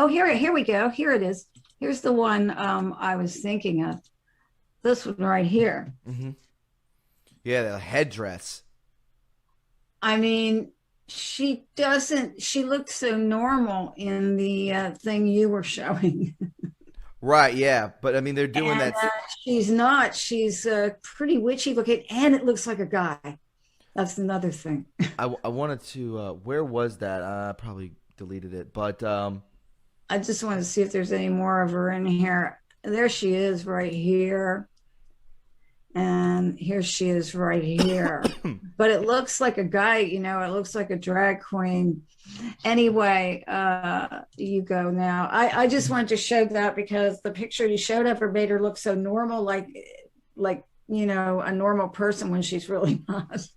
Oh, here we go. Here it is. Here's the one I was thinking of. This one right here. Mm-hmm. Yeah, the headdress. I mean, she doesn't, she looks so normal in the thing you were showing. Right, yeah. But I mean, they're doing And that. she's not. She's pretty witchy looking, and it looks like a guy. That's another thing. I wanted to, where was that? I probably deleted it. But I just want to see if there's any more of her in here. There she is right here. And here she is right here. But it looks like a guy, it looks like a drag queen. Anyway, you go now. I just wanted to show that because the picture you showed of her made her look so normal, like a normal person when she's really not.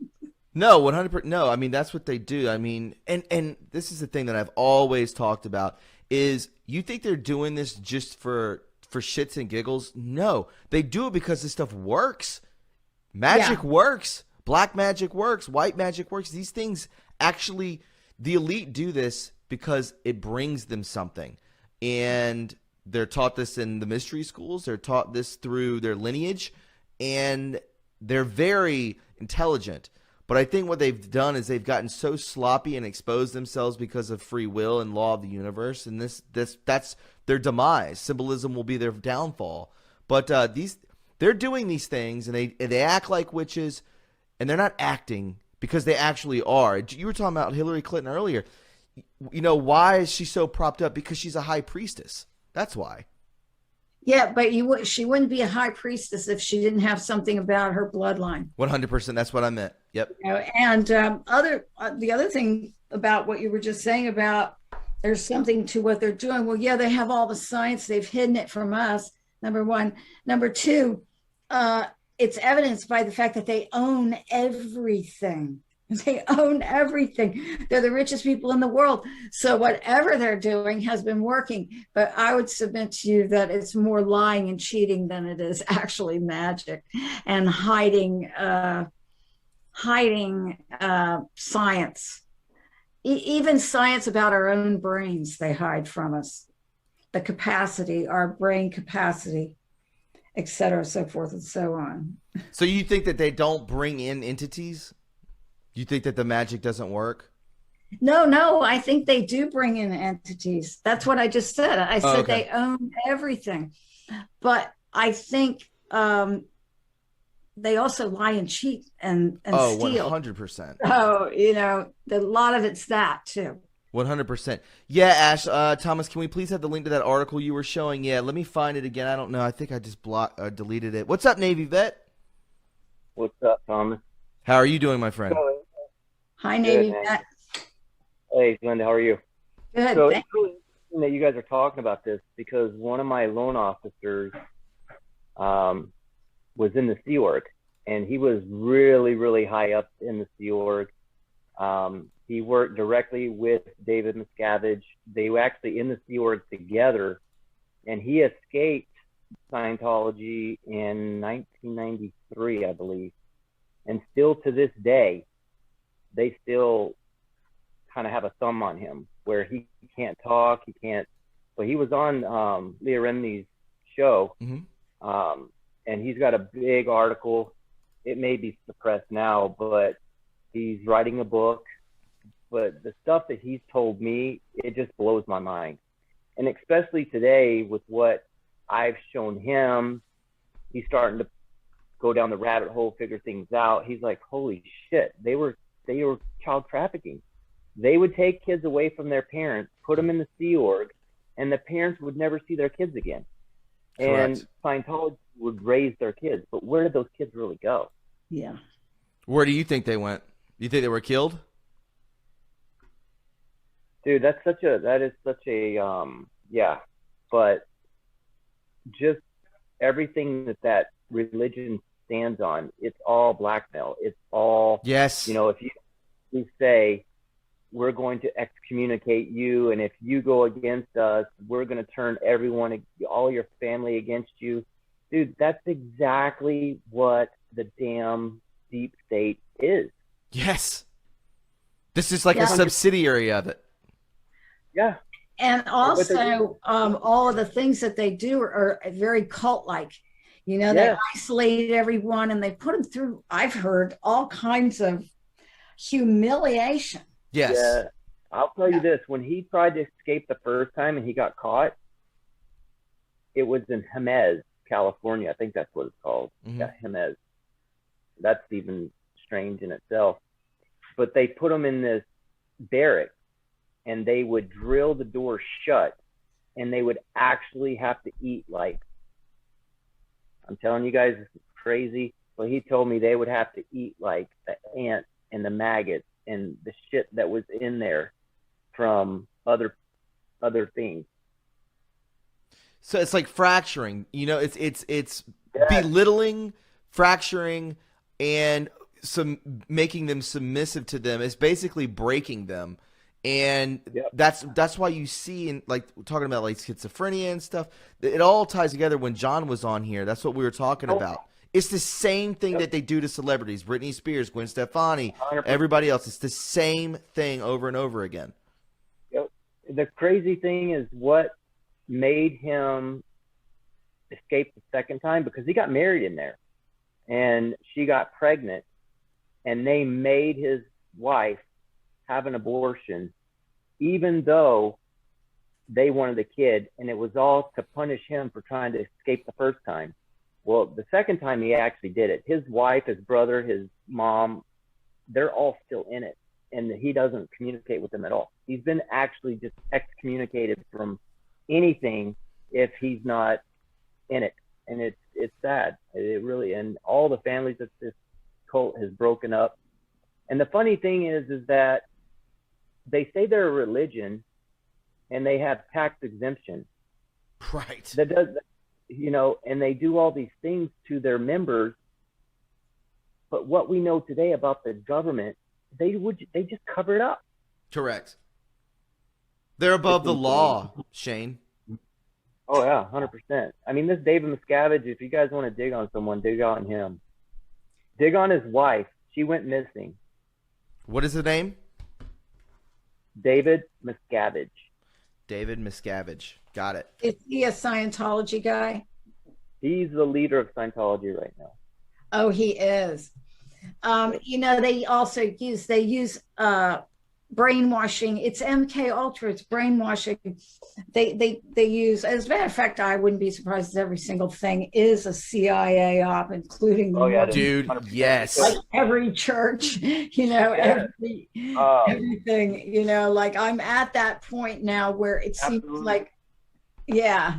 No, 100%. No, I mean, that's what they do. I mean, and this is the thing that I've always talked about is you think they're doing this just for shits and giggles? No, they do it because this stuff works. Magic works. Black magic works. White magic works. These things actually, the elite do this because it brings them something. And they're taught this in the mystery schools. They're taught this through their lineage. And they're very intelligent. But I think what they've done is they've gotten so sloppy and exposed themselves because of free will and law of the universe, and that's their demise. Symbolism will be their downfall. But they're doing these things, and they act like witches, and they're not acting because they actually are. You were talking about Hillary Clinton earlier. Why is she so propped up? Because she's a high priestess. That's why. Yeah, but she wouldn't be a high priestess if she didn't have something about her bloodline. 100%. That's what I meant. Yep. And the other thing about what you were just saying about there's something to what they're doing. Well, yeah, they have all the science. They've hidden it from us. Number one. Number two, it's evidenced by the fact that they own everything. They own everything. They're the richest people in the world. So whatever they're doing has been working. But I would submit to you that it's more lying and cheating than it is actually magic and hiding science. Even science about our own brains, they hide from us. The capacity, our brain capacity, et cetera, so forth and so on. So you think that they don't bring in entities? You think that the magic doesn't work? No, I think they do bring in entities. That's what I just said. I said okay. They own everything. But I think they also lie and cheat and steal. 100%. Oh, a lot of it's that too. 100%. Yeah, Ash, Thomas, can we please have the link to that article you were showing? Yeah, let me find it again. I don't know. I think I just deleted it. What's up, Navy vet? What's up, Thomas? How are you doing, my friend? Hi, Navy vet. Hey, Linda, how are you? Good. So it's really interesting that you guys are talking about this because one of my loan officers was in the Sea Org, and he was really, really high up in the Sea Org. He worked directly with David Miscavige. They were actually in the Sea Org together, and he escaped Scientology in 1993, I believe. And still to this day, they still kind of have a thumb on him where he can't talk, he can't, but he was on Leah Remini's show. Mm-hmm. And he's got a big article. It may be suppressed now, but he's writing a book. But the stuff that he's told me, it just blows my mind. And especially today with what I've shown him, he's starting to go down the rabbit hole, figure things out. He's like, holy shit, they were child trafficking. They would take kids away from their parents, put them in the Sea Org, and the parents would never see their kids again. Correct. And Scientology would raise their kids. But where did those kids really go? Yeah. Where do you think they went? You think they were killed? Dude, that is such a yeah. But just everything that religion stands on, it's all blackmail. It's all, yes. If you say we're going to excommunicate you, and if you go against us, we're going to turn all your family against you. Dude, that's exactly what the damn deep state is. Yes. This is like a subsidiary of it. Yeah. And also, all of the things that they do are very cult-like. You know, they isolate everyone and they put them through, I've heard, all kinds of humiliation. Yes. Yeah. I'll tell you this, when he tried to escape the first time and he got caught, it was in 𝗧𝗛𝗒, California. I think that's what it's called. Yeah, 𝗧𝗛𝗒. That's even strange in itself. But they put him in this barrack and they would drill the door shut and they would actually have to eat like, I'm telling you guys, this is crazy. But he told me they would have to eat like the ants and the maggots and the shit that was in there from other things. So it's like fracturing, you know, it's belittling, fracturing, and making them submissive to them. It's basically breaking them. And that's why you see, in like talking about like schizophrenia and stuff, it all ties together. When John was on here, that's what we were talking about. It's the same thing that they do to celebrities. Britney Spears, Gwen Stefani, 100%. everybody else. It's the same thing over and over again. Yep. The crazy thing is what made him escape the second time, because he got married in there and she got pregnant and they made his wife have an abortion, even though they wanted a kid, and it was all to punish him for trying to escape the first time. Well, the second time he actually did it. His wife, his brother, his mom, they're all still in it, and he doesn't communicate with them at all. He's been actually just excommunicated from anything if he's not in it, and it's sad. It really, and all the families of this cult has broken up. And the funny thing is that they say they're a religion, and they have tax exemption. Right. That does. You know, and they do all these things to their members. But what we know today about the government, they just cover it up. Correct. They're above the law, Shane. Oh yeah, 100%. I mean, this David Miscavige, if you guys want to dig on someone, dig on him. Dig on his wife. She went missing. What is the name? David Miscavige. David Miscavige. Got it. Is he a Scientology guy? He's the leader of Scientology right now. Oh, he is. You know, they also use brainwashing. It's MK Ultra. It's brainwashing. They use. As a matter of fact, I wouldn't be surprised if every single thing is a CIA op, including the dude. 100%. Yes, like every church. You know, everything. You know, like I'm at that point now where it seems like. Yeah.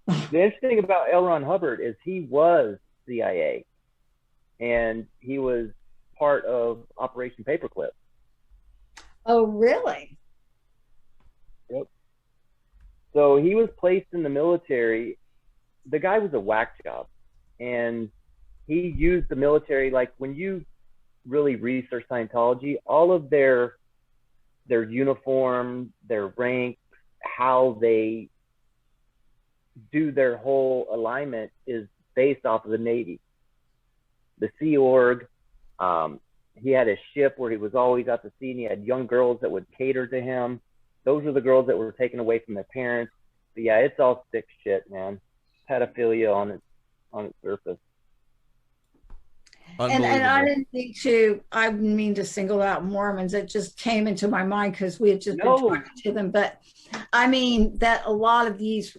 The interesting thing about L. Ron Hubbard is he was CIA, and he was part of Operation Paperclip. Oh, really? Yep. So he was placed in the military. The guy was a whack job, and he used the military. Like when you really research Scientology, all of their uniform, their ranks, how they do their whole alignment is based off of the Navy. The Sea Org, he had a ship where he was always out to sea, and he had young girls that would cater to him. Those are the girls that were taken away from their parents. But yeah, it's all sick shit, man. Pedophilia on its surface. And I didn't mean to single out Mormons. It just came into my mind because we had just been talking to them. But I mean that a lot of these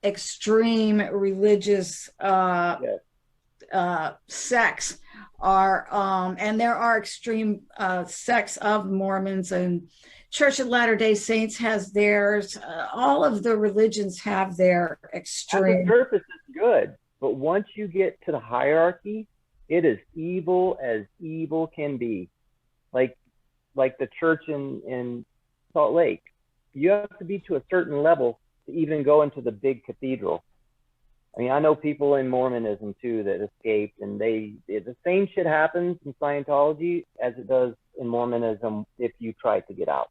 extreme religious sects are, and there are extreme sects of Mormons, and Church of Latter-day Saints has theirs. All of the religions have their extreme. At the surface is good, but once you get to the hierarchy, it is evil as evil can be. Like the church in Salt Lake, you have to be to a certain level to even go into the big cathedral. I mean, I know people in Mormonism too that escaped, and the same shit happens in Scientology as it does in Mormonism if you try to get out.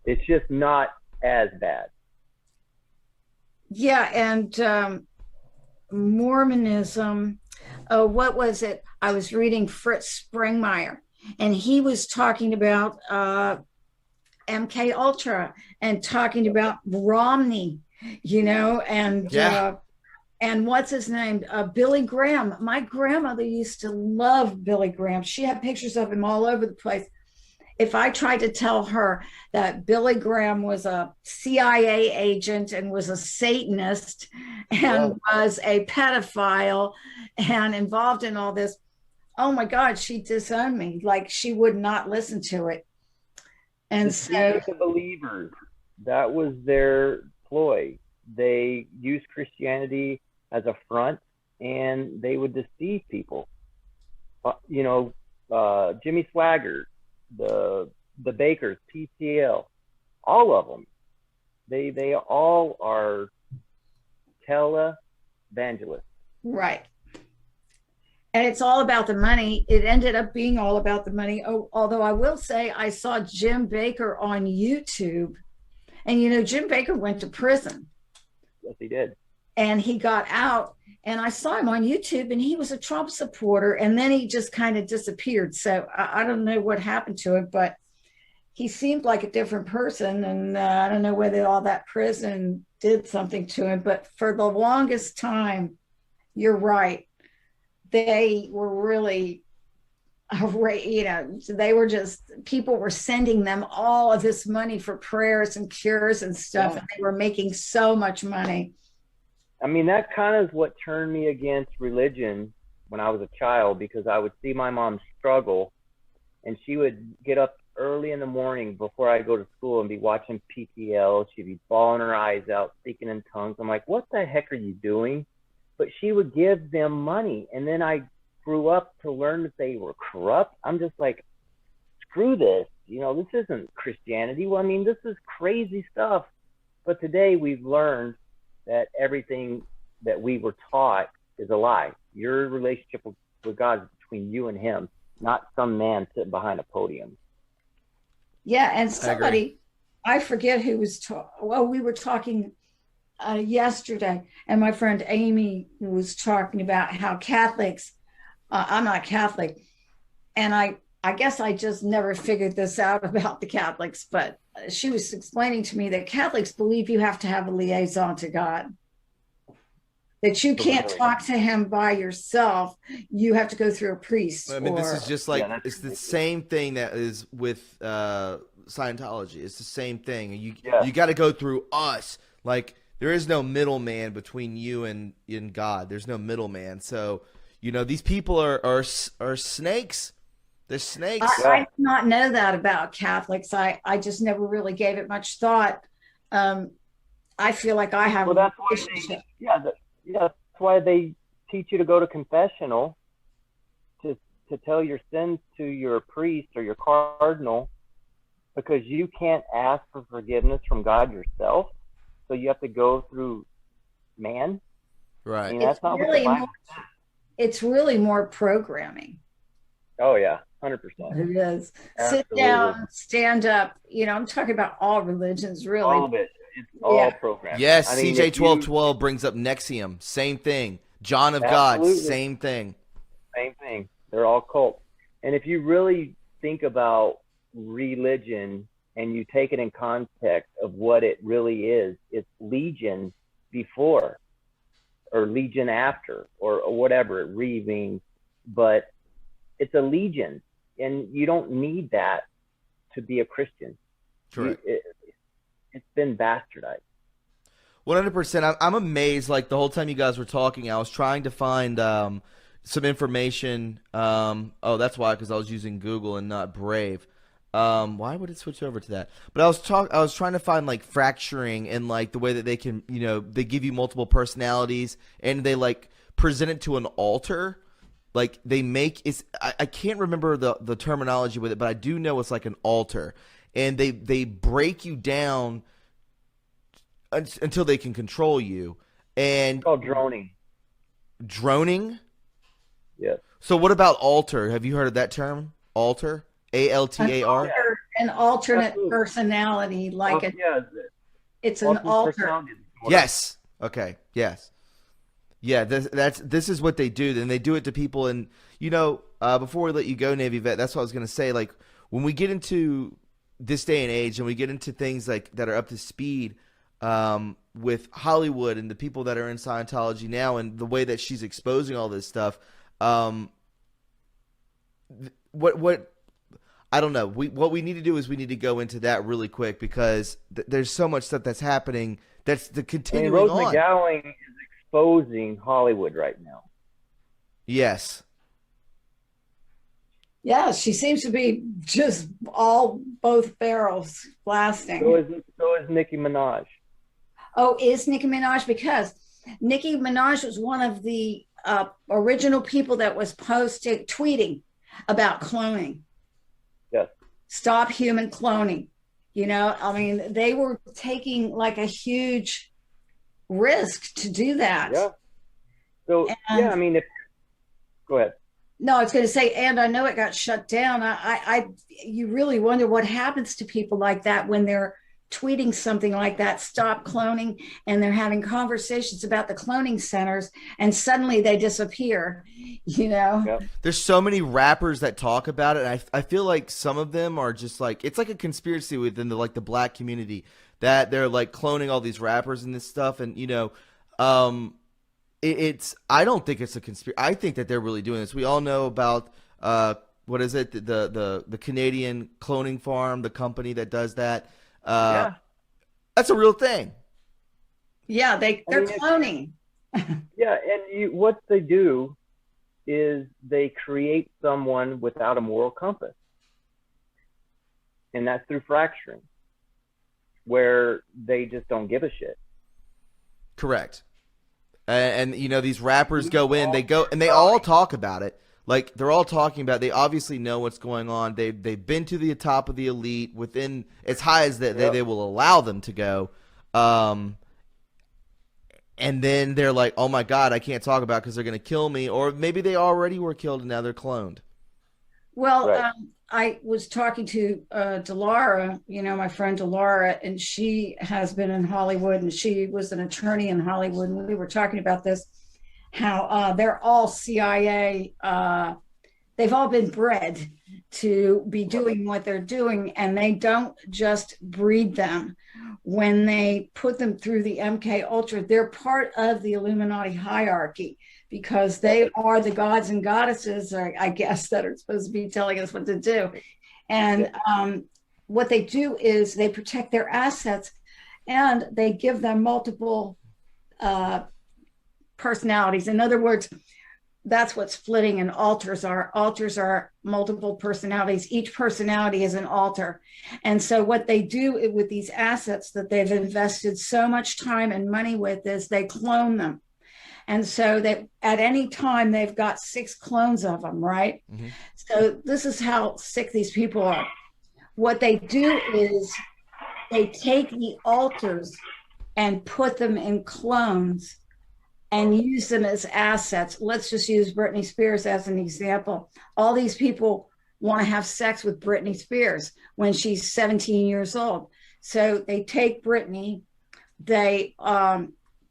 It's just not as bad. Yeah, and Mormonism, what was it? I was reading Fritz Springmeier, and he was talking about MK Ultra and talking about Romney, and what's his name? Billy Graham. My grandmother used to love Billy Graham. She had pictures of him all over the place. If I tried to tell her that Billy Graham was a CIA agent and was a Satanist and was a pedophile and involved in all this, oh my God, she'd disown me. Like, she would not listen to it. And so the believers, that was their ploy. They used Christianity as a front, and they would deceive people. Jimmy Swaggart, the Bakers, PTL, all of them. They all are televangelists. Right. And it's all about the money. It ended up being all about the money. Oh, although I will say I saw Jim Bakker on YouTube. And, Jim Bakker went to prison. Yes, he did. And he got out. And I saw him on YouTube, and he was a Trump supporter. And then he just kind of disappeared. So I don't know what happened to him, but he seemed like a different person. And I don't know whether all that prison did something to him. But for the longest time, you're right. They were really, they were just, people were sending them all of this money for prayers and cures and stuff. And they were making so much money. I mean, that kind of is what turned me against religion when I was a child, because I would see my mom struggle, and she would get up early in the morning before I go to school and be watching PTL. She'd be bawling her eyes out, speaking in tongues. I'm like, what the heck are you doing? But she would give them money. And then I grew up to learn that they were corrupt. I'm just like, screw this. This isn't Christianity. Well, I mean, this is crazy stuff. But today we've learned that everything that we were taught is a lie. Your relationship with God is between you and him, not some man sitting behind a podium. Yeah, and somebody, I forget who was we were talking yesterday, and my friend Amy was talking about how Catholics, I'm not Catholic, and I guess I just never figured this out about the Catholics, but she was explaining to me that Catholics believe you have to have a liaison to God, that you can't talk to him by yourself. You have to go through a priest. I mean, this is just like, it's the same thing that is with Scientology. It's the same thing. You got to go through us. Like, there is no middleman between you and God. There's no middleman. So, these people are snakes. They're snakes. I did not know that about Catholics. I just never really gave it much thought. I feel like I have a relationship. That's why they teach you to go to confessional, to tell your sins to your priest or your cardinal, because you can't ask for forgiveness from God yourself. So you have to go through man. Right. I mean, that's not what the Bible says. It's really more programming. Oh, yeah. 100%. It is. Absolutely. Sit down, stand up. I'm talking about all religions, really. All of it. It's all programming. Yes, CJ 1212 brings up Nexium. Same thing. John of God. Same thing. Same thing. They're all cults. And if you really think about religion and you take it in context of what it really is, it's legion before or legion after or whatever it really means. But it's a legion, and you don't need that to be a Christian. Correct. It's been bastardized. 100%. I'm amazed. Like, the whole time you guys were talking, I was trying to find some information. That's why, because I was using Google and not Brave. Why would it switch over to that? But I was trying to find like fracturing and like the way that they can, they give you multiple personalities and they like present it to an altar. Like they make I can't remember the terminology with it, but I do know it's like an altar, and they break you down until they can control you. And it's called droning. Droning? Yes. So what about altar? Have you heard of that term? Altar? ALTAR? An alternate personality, like it's an altar. Yes. Okay. Yes. Yeah. This is what they do, and they do it to people. And before we let you go, Navy Vet, that's what I was going to say. Like when we get into this day and age, and we get into things like that are up to speed with Hollywood and the people that are in Scientology now, and the way that she's exposing all this stuff. What I don't know. What we need to do is we need to go into that really quick, because there's so much stuff that's happening. That's the continuing Rose on. McGowan is exposing Hollywood right now. Yes. Yeah, she seems to be just both barrels blasting. So is Nicki Minaj. Oh, is Nicki Minaj? Because Nicki Minaj was one of the original people that was tweeting about cloning. Yes. Stop human cloning. You know, I mean, they were taking like a huge risk to do that. Yeah. So, yeah, I mean, go ahead. No, I was going to say, and I know it got shut down. You really wonder what happens to people like that when they're tweeting something like that, stop cloning, and they're having conversations about the cloning centers, and suddenly they disappear, you know? Yep. There's so many rappers that talk about it, and I feel like some of them are just like, it's like a conspiracy within the black community, that they're like cloning all these rappers and this stuff, and you know, I don't think it's a conspiracy. I think that they're really doing this. We all know about what is it, the Canadian cloning farm, the company that does that. Yeah. That's a real thing. Yeah, they're cloning. Yeah, and what they do is they create someone without a moral compass, and that's through fracturing, where they just don't give a shit. Correct. And you know, these rappers go in, they all talk about it. Like, they're all talking about, they obviously know what's going on. They've been to the top of the elite, within as high as they will allow them to go. And then they're like, oh my God, I can't talk about it because they're going to kill me. Or maybe they already were killed and now they're cloned. Well, Right. I was talking to 𝗨𝗏, you know, my friend 𝗨𝗏, and she has been in Hollywood, and she was an attorney in Hollywood. And we were talking about this, how they're all CIA. They've all been bred to be doing what they're doing, and they don't just breed them. When they put them through the MK Ultra, they're part of the Illuminati hierarchy, because they are the gods and goddesses, or I guess, that are supposed to be telling us what to do. And what they do is they protect their assets, and they give them multiple personalities. In other words, that's what splitting and alters are. Alters are multiple personalities. Each personality is an alter. And so what they do with these assets that they've invested so much time and money with is they clone them. And so that at any time they've got 6 clones of them, right? Mm-hmm. So this is how sick these people are. What they do is they take the alters and put them in clones and use them as assets. Let's just use Britney Spears as an example. All these people want to have sex with Britney Spears when she's 17 years old. So they take Britney, they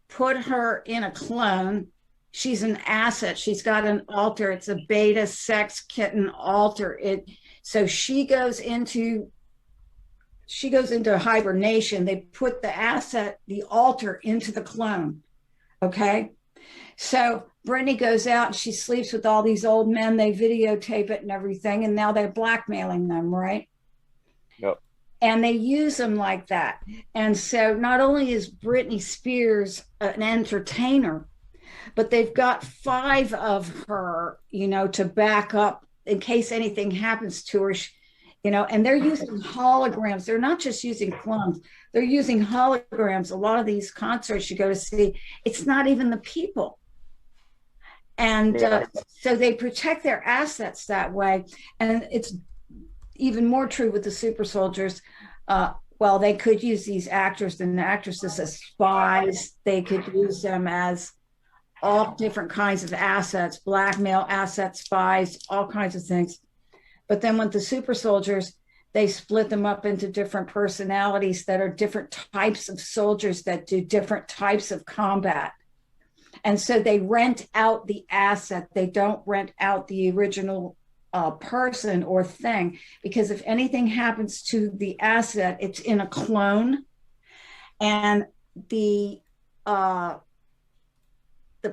put her in a clone. She's an asset. She's got an alter. It's a beta sex kitten alter. So she goes into hibernation. They put the asset, the alter, into the clone. Okay. So Brittany goes out and she sleeps with all these old men. They videotape it and everything. And now they're blackmailing them, right? Yep. And they use them like that. And so not only is Britney Spears an entertainer, but they've got 5 of her, you know, to back up in case anything happens to her, you know, and they're using holograms. They're not just using clones. They're using holograms. A lot of these concerts you go to see, it's not even the people. And so they protect their assets that way. And it's even more true with the super soldiers. Well, they could use these actors and actresses as spies. They could use them as all different kinds of assets, blackmail assets, spies, all kinds of things. But then with the super soldiers, they split them up into different personalities that are different types of soldiers that do different types of combat. And so they rent out the asset. They don't rent out the original person or thing, because if anything happens to the asset, it's in a clone, and the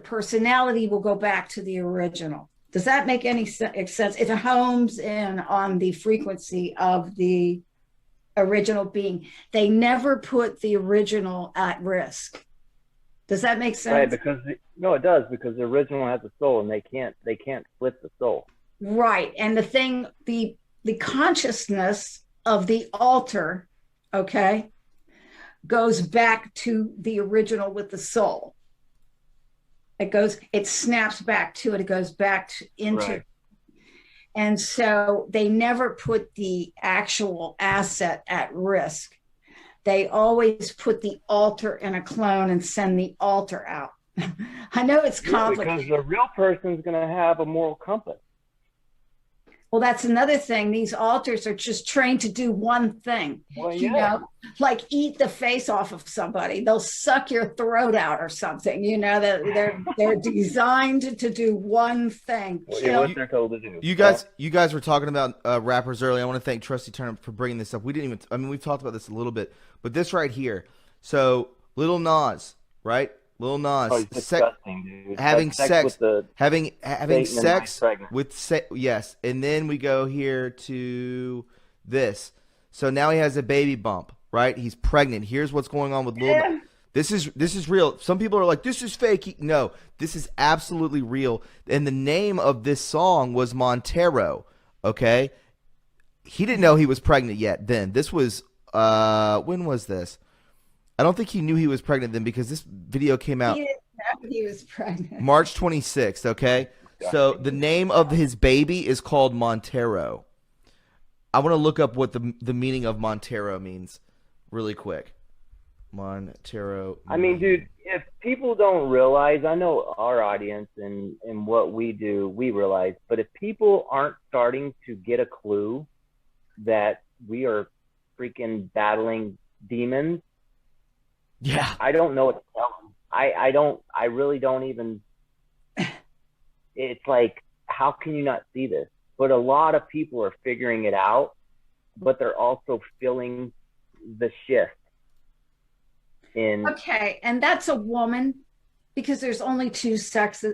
personality will go back to the original. Does that make any sense? It homes in on the frequency of the original being. They never put the original at risk. Does that make sense? Right, because no, it does, because the original has a soul, and they can't flip the soul. Right, and the consciousness of the alter, okay, goes back to the original with the soul. It snaps back to it. It goes back into. Right. And so they never put the actual asset at risk. They always put the alter in a clone and send the alter out. I know it's complicated. Because the real person's going to have a moral compass. Well, that's another thing. These alters are just trained to do one thing, you know, like eat the face off of somebody. They'll suck your throat out or something. You know, they're designed to do one thing. What they're told to do. You guys were talking about rappers earlier. I want to thank Trusty Turner for bringing this up. We've talked about this a little bit, but this right here. So Lil Nas, right? Lil Nas, having sex with yes, and then we go here to this. So now he has a baby bump, right? He's pregnant. Here's what's going on with Lil Nas. This is real. Some people are like, this is fake. No, this is absolutely real. And the name of this song was Montero. Okay, he didn't know he was pregnant yet. Then this was when was this? I don't think he knew he was pregnant then, because this video came out. He didn't know he was pregnant. March 26th, okay? So the name of his baby is called Montero. I want to look up what the meaning of Montero means really quick. Montero. I mean, dude, if people don't realize, I know our audience and what we do, we realize, but if people aren't starting to get a clue that we are freaking battling demons, yeah, I don't know what to tell them. I really don't even. It's like, how can you not see this? But a lot of people are figuring it out, but they're also feeling the shift. Okay, and that's a woman, because there's only two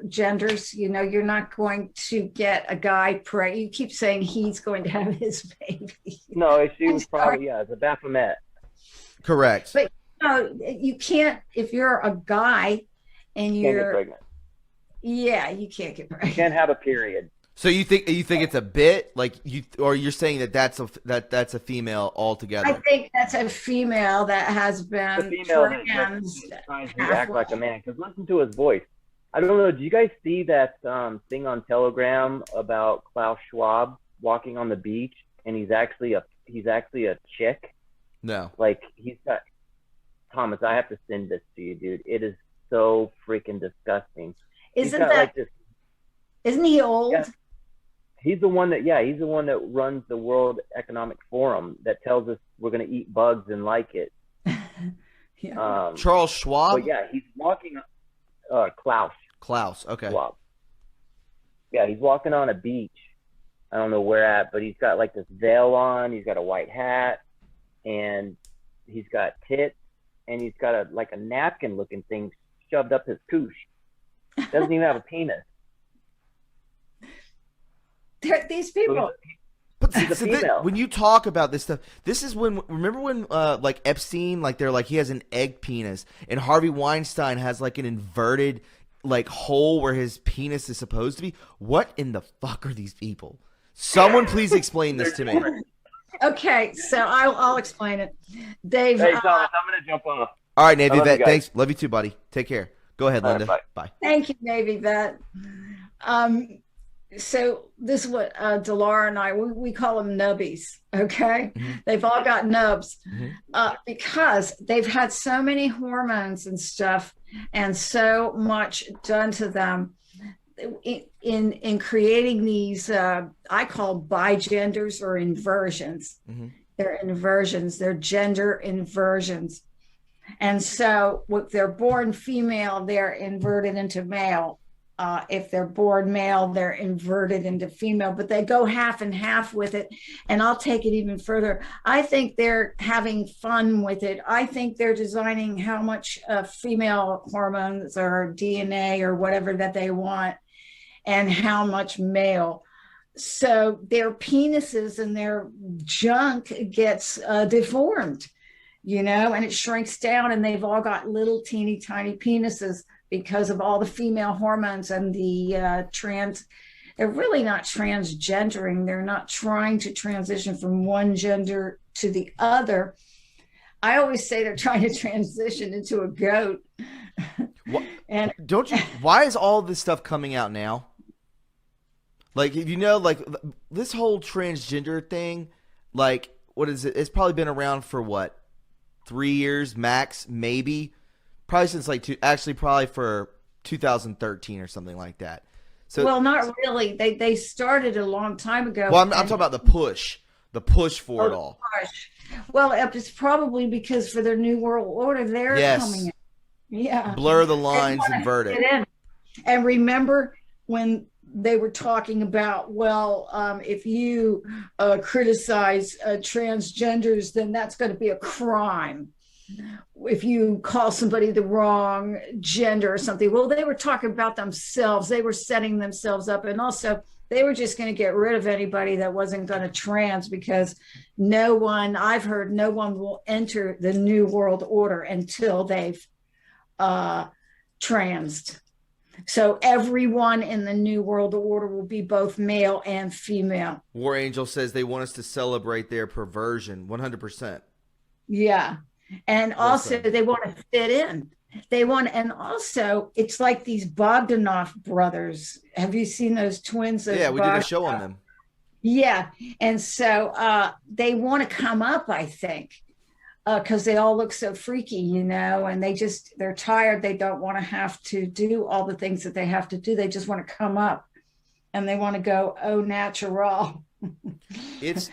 genders. You know, you're not going to get a guy pregnant. You keep saying he's going to have his baby. No, she was probably, it's a Baphomet. Correct. But no, you can't, if you're a guy and you're can't get pregnant. Yeah, you can't get pregnant. You can't have a period. So you think it's a bit, like or you're saying that's a female altogether? I think that's a female that has been trans. Trying to act like a man. Because listen to his voice. I don't know. Do you guys see that thing on Telegram about Klaus Schwab walking on the beach, and he's actually a chick? No. Like, he's got. Thomas, I have to send this to you, dude. It is so freaking disgusting. Isn't he old? Yeah. He's the one that runs the World Economic Forum, that tells us we're going to eat bugs and like it. Yeah. Charles Schwab? But yeah, he's walking, Klaus, okay. Schwab. Yeah, he's walking on a beach. I don't know where at, but he's got like this veil on, he's got a white hat, and he's got tits, and he's got a napkin looking thing shoved up his cooch. Doesn't even have a penis. These people. But when you talk about this stuff, this is remember when like Epstein, like they're like he has an egg penis, and Harvey Weinstein has like an inverted like hole where his penis is supposed to be. What in the fuck are these people? Someone please explain this to me. Okay, so I'll explain it. Dave. Hey, Thomas, I'm gonna jump off. All right, Navy Vet. Thanks. Love you too, buddy. Take care. Go ahead, Linda. Right, bye. Thank you, Navy Vet. So this is what Delara and I, we call them nubbies, okay? Mm-hmm. They've all got nubs because they've had so many hormones and stuff and so much done to them in creating these, I call bigenders or inversions. Mm-hmm. They're inversions, they're gender inversions. And so if they're born female, they're inverted into male. if they're born male, they're inverted into female, but they go half and half with it. And I'll take it even further. I think they're having fun with it. I think they're designing how much female hormones or DNA or whatever that they want and how much male. So their penises and their junk gets deformed, and it shrinks down, and they've all got little teeny tiny penises because of all the female hormones and the they're really not transgendering. They're not trying to transition from one gender to the other. I always say they're trying to transition into a goat. And why is all this stuff coming out now? Like, like this whole transgender thing, like, what is it? It's probably been around for what? 3 years max, maybe. Probably since probably for 2013 or something like that. So, well, not really. They started a long time ago. Well, I'm talking about the push for it all. Push. Well, it's probably because for their new world order, they're coming in. Yeah. Blur the lines, invert it. And remember when they were talking about, if you criticize transgenders, then that's going to be a crime. If you call somebody the wrong gender or something. Well, they were talking about themselves. They were setting themselves up. And also, they were just going to get rid of anybody that wasn't going to trans, because I've heard no one will enter the New World Order until they've transed. So everyone in the New World Order will be both male and female. War Angel says they want us to celebrate their perversion, 100%. Yeah. And also they want to fit in. And also it's like these Bogdanov brothers. Have you seen those twins? Yeah, we did a show on them. Yeah. And so they want to come up, I think, because they all look so freaky, and they're tired. They don't want to have to do all the things that they have to do. They just want to come up and they want to go au natural. It's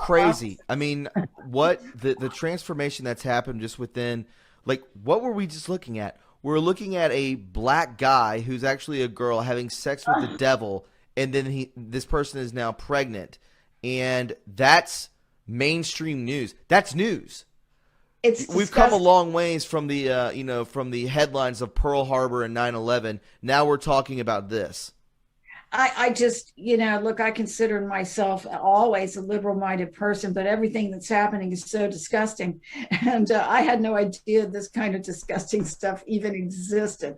crazy. I mean, what the transformation that's happened just within, like, what were we just looking at? We're looking at a black guy who's actually a girl having sex with the devil, and then this person is now pregnant, and that's mainstream news. That's news. We've come a long ways from the from the headlines of Pearl Harbor and 9/11. Now we're talking about this. I just, look, I consider myself always a liberal-minded person, but everything that's happening is so disgusting. And I had no idea this kind of disgusting stuff even existed.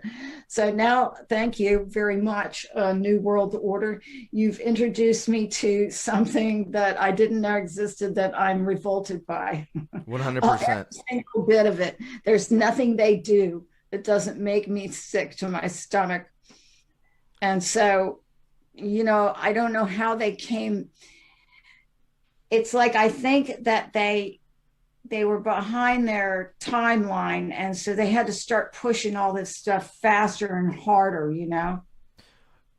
So now, thank you very much, New World Order. You've introduced me to something that I didn't know existed that I'm revolted by. 100%. Every single bit of it. There's nothing they do that doesn't make me sick to my stomach. And so, I don't know how they came. It's like, I think that they were behind their timeline, and so they had to start pushing all this stuff faster and harder,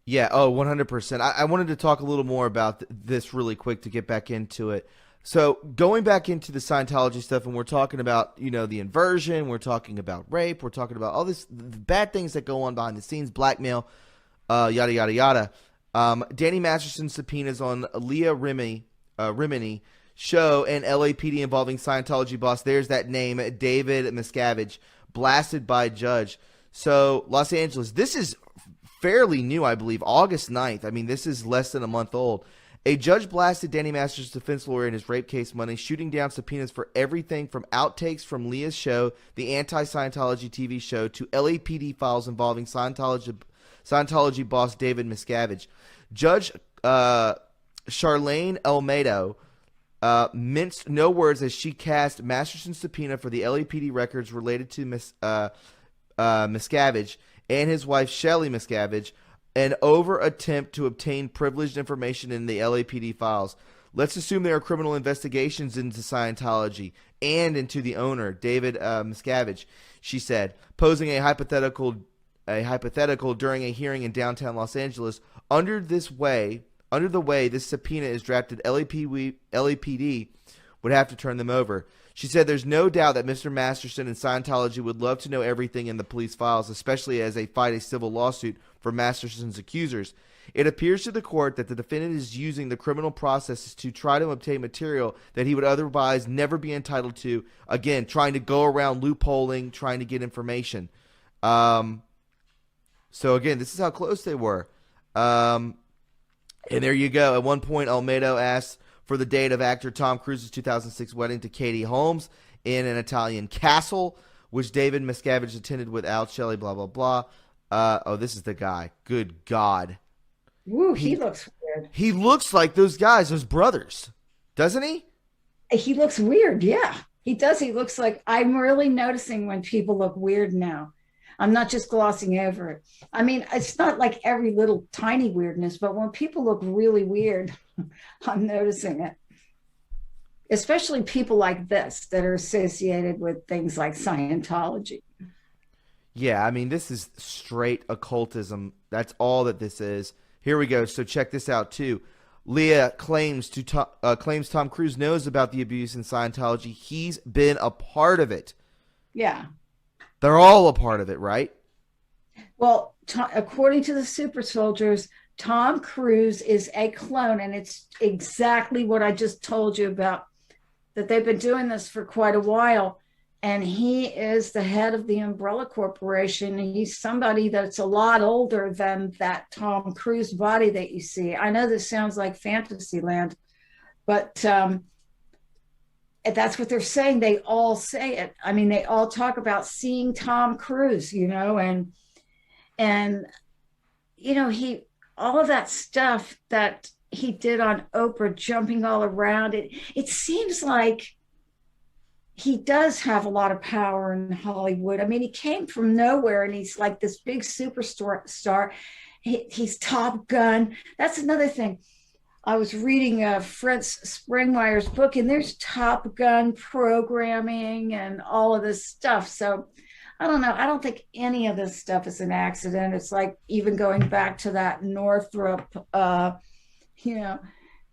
Yeah, 100%. I wanted to talk a little more about this really quick to get back into it. So going back into the Scientology stuff, and we're talking about, the inversion, we're talking about rape, we're talking about all this, the bad things that go on behind the scenes, blackmail, yada, yada, yada. Danny Masterson's subpoenas on Leah Remini show and LAPD involving Scientology boss, there's that name, David Miscavige, blasted by judge. So Los Angeles, this is fairly new, I believe, August 9th. I mean, this is less than a month old. A judge blasted Danny Masterson's defense lawyer in his rape case Monday, shooting down subpoenas for everything from outtakes from Leah's show, the anti-Scientology TV show, to LAPD files involving Scientology boss David Miscavige. Judge 𝗨𝗡𝗨𝗦 minced no words as she cast Masterson's subpoena for the LAPD records related to Miscavige and his wife Shelly Miscavige, an attempt to obtain privileged information in the LAPD files. Let's assume there are criminal investigations into Scientology and into the owner, David Miscavige, she said, posing a hypothetical during a hearing in downtown Los Angeles. Under the way this subpoena is drafted, LAPD would have to turn them over. She said there's no doubt that Mr. Masterson and Scientology would love to know everything in the police files, especially as they fight a civil lawsuit for Masterson's accusers. It appears to the court that the defendant is using the criminal processes to try to obtain material that he would otherwise never be entitled to. Again, trying to go around loopholing, trying to get information. So again, this is how close they were. And there you go. At one point, Almeida asked for the date of actor Tom Cruise's 2006 wedding to Katie Holmes in an Italian castle, which David Miscavige attended with Al Shelley, blah, blah, blah. Oh, this is the guy. Good God. Woo, he looks weird. He looks like those guys, those brothers, doesn't he? He looks weird. Yeah, he does. He looks like, I'm really noticing when people look weird now. I'm not just glossing over it. I mean, it's not like every little tiny weirdness, but when people look really weird, I'm noticing it. Especially people like this that are associated with things like Scientology. Yeah, I mean, this is straight occultism. That's all that this is. Here we go. So check this out, too. Leah claims Tom Cruise knows about the abuse in Scientology. He's been a part of it. Yeah. They're all a part of it, right? Well, according to the super soldiers, Tom Cruise is a clone, and it's exactly what I just told you about, that they've been doing this for quite a while, and he is the head of the Umbrella Corporation. He's somebody that's a lot older than that Tom Cruise body that you see. I know this sounds like Fantasyland, but that's what they're saying. They all say it. I mean, they all talk about seeing Tom Cruise, you know, and you know, all of that stuff that he did on Oprah, jumping all around it seems like he does have a lot of power in Hollywood. I mean, he came from nowhere and he's like this big superstar. He's Top Gun. That's another thing. I was reading Fritz Springmeier's book, and there's Top Gun programming and all of this stuff. So I don't know. I don't think any of this stuff is an accident. It's like even going back to that Northrop, you know,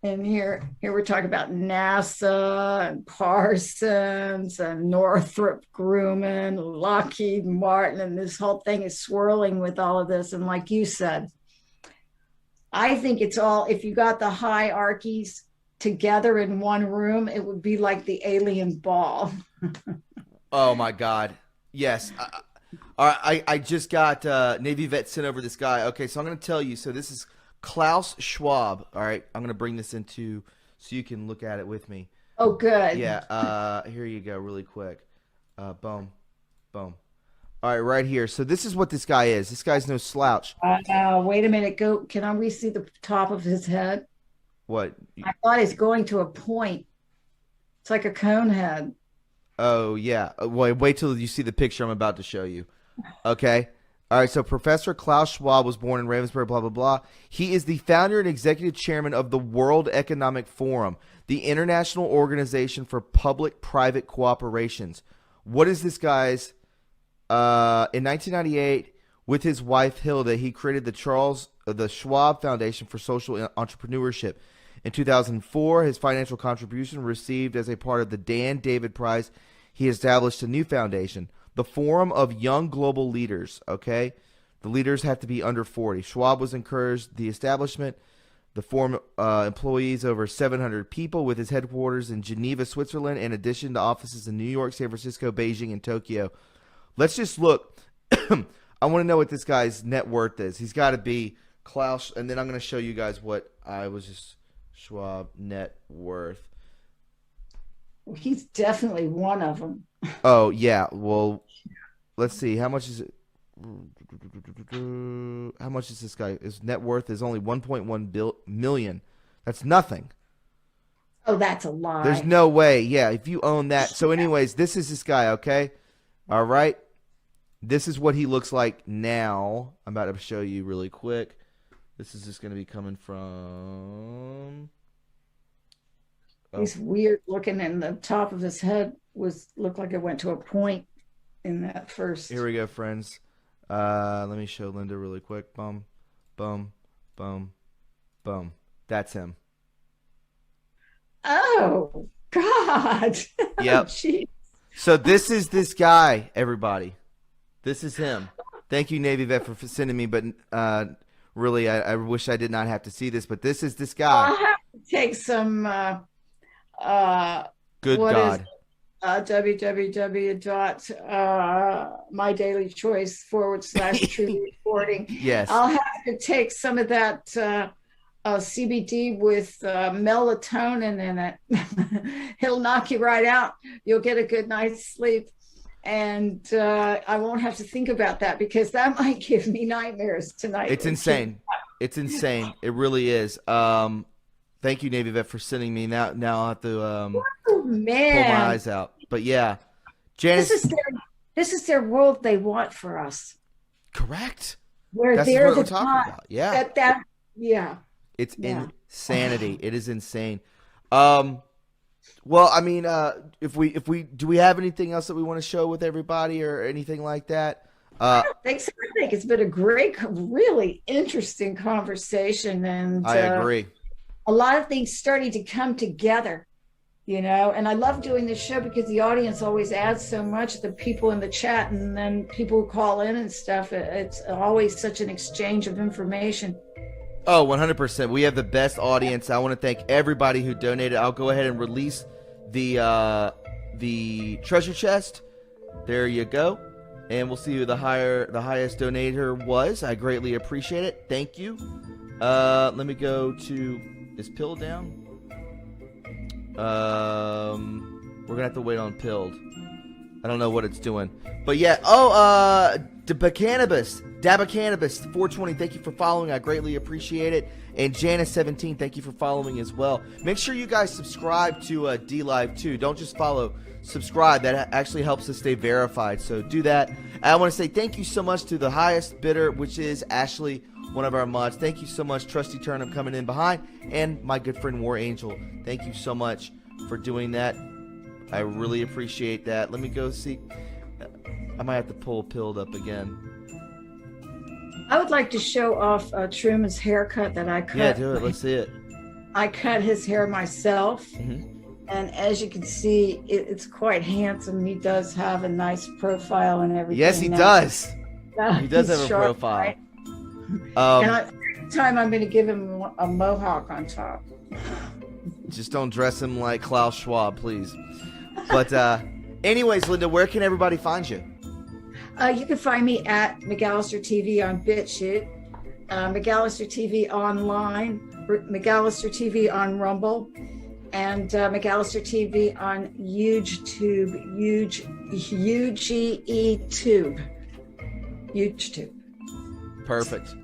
and here we're talking about NASA and Parsons and Northrop Grumman, Lockheed Martin, and this whole thing is swirling with all of this. And like you said, I think it's all, if you got the hierarchies together in one room, it would be like the alien ball. Oh my God. Yes. I just got Navy vet sent over this guy. Okay, so I'm going to tell you. So this is Klaus Schwab. All right, I'm going to bring this into so you can look at it with me. Oh, good. Yeah. Here you go, really quick. Boom. All right, right here. So this is what this guy is. This guy's no slouch. Wait a minute. Can we see the top of his head? What? I thought he's going to a point. It's like a cone head. Oh, yeah. Wait till you see the picture I'm about to show you. Okay. All right. So Professor Klaus Schwab was born in Ravensburg, blah, blah, blah. He is the founder and executive chairman of the World Economic Forum, the international organization for public-private cooperations. What is this guy's? In 1998, with his wife Hilda, he created the Schwab Foundation for Social Entrepreneurship. In 2004, his financial contribution received as a part of the Dan David Prize, he established a new foundation, the Forum of Young Global Leaders. Okay, the leaders have to be under 40. Schwab was encouraged the establishment. The forum employs over 700 people with his headquarters in Geneva, Switzerland, in addition to offices in New York, San Francisco, Beijing, and Tokyo. Let's just look. I want to know what this guy's net worth is. He's got to be Klaus, and then I'm going to show you guys what I was just Schwab net worth. Well, he's definitely one of them. Oh, yeah. Well, let's see. How much is it? How much is this guy? His net worth is only 1.1 million. That's nothing. Oh, that's a lie. There's no way. Yeah, if you own that. So anyways, this is this guy, okay? All right. This is what he looks like now. I'm about to show you really quick. This is just going to be coming from... He's weird looking, and the top of his head looked like it went to a point in that first. Here we go, friends. Let me show Linda really quick. Boom, boom, boom. That's him. Oh, God. God. Yep. Jeez. So this is this guy, everybody. This is him. Thank you, Navy vet, for sending me. But really, I wish I did not have to see this. But this is this guy. I'll have to take some. Good what God. Is, www.mydailychoice/true reporting. Yes. I'll have to take some of that CBD with melatonin in it. It'll knock you right out. You'll get a good night's sleep. And I won't have to think about that because that might give me nightmares tonight. It's insane. It's insane. It really is. Thank you, Navy vet, for sending me. Now I'll have to pull my eyes out. But yeah, Janice. This is their world they want for us. Correct. Where That's they're what the we're talking about. Yeah. Yeah. It's insanity. It is insane. Well, I mean, if we do we have anything else that we want to show with everybody or anything like that? I don't think so. I think it's been a great, really interesting conversation, and I agree. A lot of things starting to come together, you know. And I love doing this show because the audience always adds so much. The people in the chat, and then people who call in and stuff. It's always such an exchange of information. Oh, 100%. We have the best audience. I want to thank everybody who donated. I'll go ahead and release the treasure chest. There you go. And we'll see who the highest donator was. I greatly appreciate it. Thank you. Let me go to, is Pill down? We're going to have to wait on Pilled. I don't know what it's doing. But yeah. Oh, 𝗪𝐵𝐴NNABIS, 420, thank you for following. I greatly appreciate it. And Janice17, thank you for following as well. Make sure you guys subscribe to D-Live too. Don't just follow, subscribe. That actually helps us stay verified. So do that. I want to say thank you so much to the highest bidder, which is Ashley, one of our mods. Thank you so much, Trusty Turnip, coming in behind. And my good friend War Angel. Thank you so much for doing that. I really appreciate that. Let me go see. I might have to pull Pilled up again. I would like to show off Truman's haircut that I cut. Yeah, do it. Let's see it. I cut his hair myself. Mm-hmm. And as you can see, it's quite handsome. He does have a nice profile and everything. Yes, he does. He does have a sharp, profile. right? And every time I'm going to give him a mohawk on top. Just don't dress him like Klaus Schwab, please. But anyways, Linda, where can everybody find you? You can find me at McAllister TV on BitChute, McAllister TV online, McAllister TV on Rumble, and McAllister TV on YouTube. Perfect.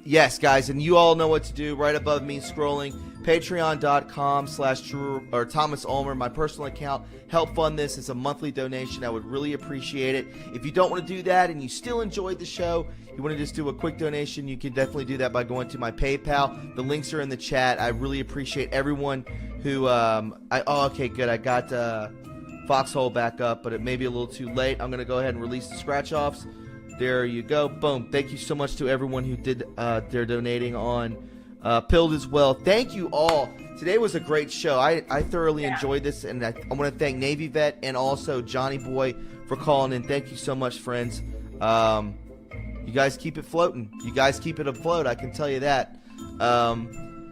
Yes, guys, and you all know what to do. Right above me scrolling, patreon.com/True or Thomas Ulmer, my personal account. Help fund this. It's a monthly donation. I would really appreciate it. If you don't want to do that and you still enjoyed the show, you want to just do a quick donation, you can definitely do that by going to my PayPal. The links are in the chat. I really appreciate everyone who okay, good. I got Foxhole back up, but it may be a little too late. I'm going to go ahead and release the scratch offs. There you go. Boom. Thank you so much to everyone who did their donating on Pilled as well. Thank you all. Today was a great show. I thoroughly enjoyed this, and I want to thank Navy Vet and also Johnny Boy for calling in. Thank you so much, friends. You guys keep it floating. You guys keep it afloat, I can tell you that.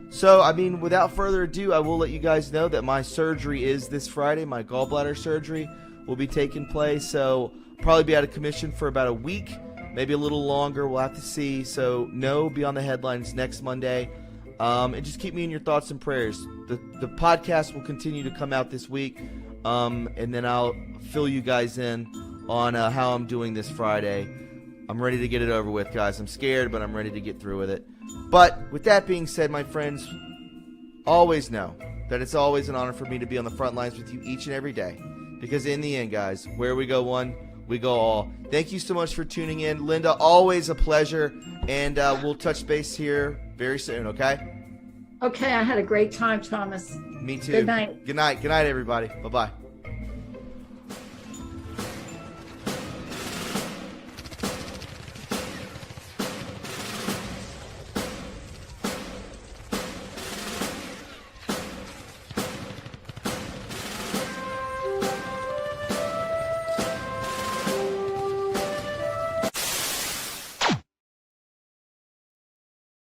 So, I mean, without further ado, I will let you guys know that my surgery is this Friday. My gallbladder surgery will be taking place, so probably be out of commission for about a week, maybe a little longer. We'll have to see. So, no, be on the headlines next Monday. And just keep me in your thoughts and prayers. The podcast will continue to come out this week, and then I'll fill you guys in on how I'm doing this Friday. I'm ready to get it over with, guys. I'm scared, but I'm ready to get through with it. But with that being said, my friends, always know that it's always an honor for me to be on the front lines with you each and every day. Because in the end, guys, where we go one, we go all. Thank you so much for tuning in. Linda, always a pleasure. And we'll touch base here very soon, okay? Okay, I had a great time, Thomas. Me too. Good night. Good night. Good night, everybody. Bye-bye.